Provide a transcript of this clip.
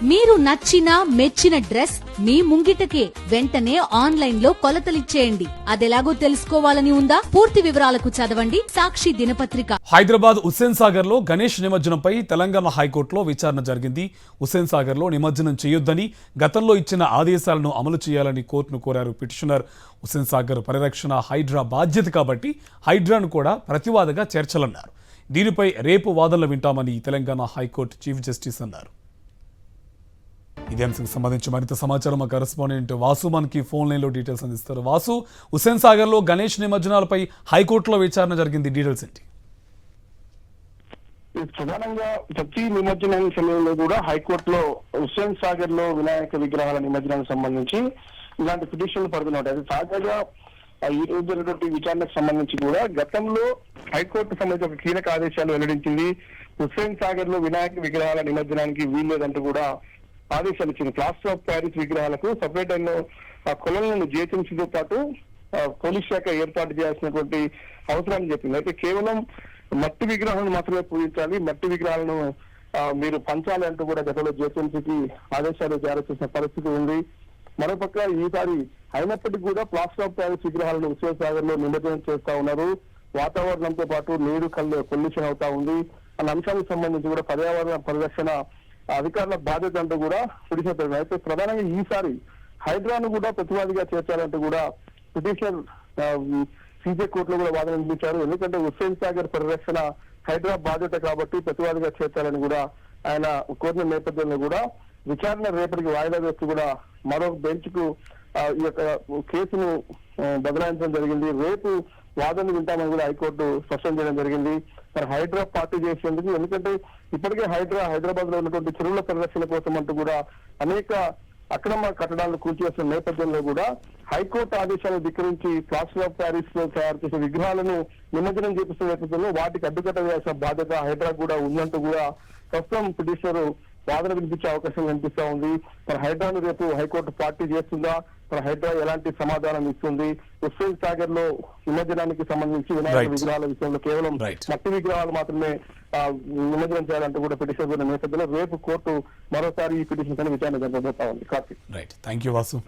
మీరు నచ్చిన మెచ్చిన డ్రెస్ మీ ముంగిటకే వెంటనే ఆన్లైన్ లో కొలతలిచ్చేయండి. అదెలాగో తెలుసుకోవాలని ఉందా? పూర్తి వివరాలకు చదవండి సాక్షి దినపత్రిక. హైదరాబాద్ హుస్సేన్ సాగర్ లో గణేష్ నిమజ్జనంపై తెలంగాణ హైకోర్టులో విచారణ జరిగింది. హుస్సేన్ సాగర్ లో నిమజ్జనం చేయొద్దని గతంలో ఇచ్చిన ఆదేశాలను అమలు చేయాలని కోర్టును కోరారు పిటిషనర్. హుస్సేన్ సాగర్ పరిరక్షణ హైడ్రా బాధ్యత కాబట్టి హైడ్రాను కూడా ప్రతివాదగా చేర్చాలన్నారు. దీనిపై రేపు వాదనలు వింటామని తెలంగాణ హైకోర్టు చీఫ్ జస్టిస్ అన్నారు. ఇదే అంశానికి సంబంధించి మరింత సమాచారం మా కరెస్పాండెంట్ వాసు మనకి ఫోన్ లైన్ లో డీటెయిల్స్ అందిస్తారు. వాసు, హుస్సేన్ సాగర్ లో గణేష్ నిమజ్జనాలపై హైకోర్టులో విచారణ జరిగింది, డీటెయిల్స్ ఏంటి? ప్రధానంగా ప్రతి నిమజ్జనం సమయంలో కూడా హైకోర్టులో హుస్సేన్ సాగర్ లో వినాయక విగ్రహాల నిమజ్జనానికి సంబంధించి ఇలాంటి పిటిషన్లు పడుతున్నాయి. అది తాజాగా ఈ రోజు జరిగినటువంటి విచారణకు సంబంధించి కూడా గతంలో హైకోర్టు సంబంధించి ఒక కీలక ఆదేశాలు వెల్లడించింది. హుస్సేన్ సాగర్ లో వినాయక విగ్రహాల నిమజ్జనానికి వీల్లేదంటూ కూడా ఆదేశాలు ఇచ్చింది. ప్లాస్టర్ ఆఫ్ ప్యారిస్ విగ్రహాలకు సపరేట్ అయిన కొలలను జిహెచ్ఎంసీతో పాటు పోలీస్ శాఖ ఏర్పాటు చేయాల్సినటువంటి అవసరాన్ని చెప్పింది. అయితే కేవలం మట్టి విగ్రహాలను మాత్రమే పూజించాలి, మట్టి విగ్రహాలను మీరు పంచాలి అంటూ కూడా గతంలో జిహెచ్ఎంసీకి ఆదేశాలు జారీ చేసిన పరిస్థితి ఉంది. మరోపక్క ఈసారి అయినప్పటికీ కూడా ప్లాస్టర్ ఆఫ్ ప్యారిస్ విగ్రహాలను హుస్సేన్ సాగర్ లో నిమజ్జనం చేస్తా ఉన్నారు. వాతావరణంతో పాటు నీరు పొల్యూషన్ అవుతా ఉంది అన్న అంశాలకు సంబంధించి కూడా పర్యావరణ పరిరక్షణ అధికారుల బాధ్యత అంటూ కూడా పిటిషన్. అయితే ప్రధానంగా ఈసారి హైడ్రాను కూడా ప్రతివాదిగా చేర్చాలంటూ కూడా పిటిషనర్ సీజే కోర్టులో కూడా వాదన వినిపించారు. ఎందుకంటే హుస్సేన్ సాగర్ పరిరక్షణ హైడ్రా బాధ్యత కాబట్టి ప్రతివాదిగా చేర్చాలని కూడా ఆయన కోరిన నేపథ్యంలో కూడా విచారణ రేపటికి వాయిదా వేస్తూ కూడా మరో బెంచ్ కు ఈ యొక్క కేసును బదలాయించడం జరిగింది. రేపు వాదనలు వింటామని కూడా హైకోర్టు స్పష్టం చేయడం జరిగింది. మరి హైడ్రా పార్టీ చేసేందుకు, ఎందుకంటే ఇప్పటికే హైదరాబాద్ లో ఉన్నటువంటి చెరువుల పరిరక్షణ కోసం అంటూ కూడా అనేక అక్రమ కట్టడాలను కూల్చివేసిన నేపథ్యంలో కూడా హైకోర్టు ఆదేశాలను ధిక్కరించి ప్లాస్టర్ ఆఫ్ ప్యారిస్ లో తయారు చేసిన విగ్రహాలను నిమజ్జనం చేపిస్తున్న నేపథ్యంలో వాటికి అడ్డుకట్ట వేయాల్సిన బాధ్యత హైడ్రా కూడా ఉందంటూ కూడా ప్రస్తుతం పిటిషనర్ వాదన వినిపించే అవకాశం కనిపిస్తా ఉంది. మరి హైడ్రాను రేపు హైకోర్టు పార్టీ చేస్తుందా, మరి హైడ్రా ఎలాంటి సమాధానం ఇస్తుంది? హుస్సేన్ సాగర్ లో నిమజ్జనానికి సంబంధించి వినాయక విగ్రహాల విషయంలో కేవలం మట్టి విగ్రహాలు మాత్రమే నిమజ్జనం చేయాలంటూ కూడా పిటిషన్ నేపథ్యంలో రేపు కోర్టు మరోసారి ఈ పిటిషన్ పైన విచారణ జరగబోతా ఉంది. Karthik, right, thank you Vasu.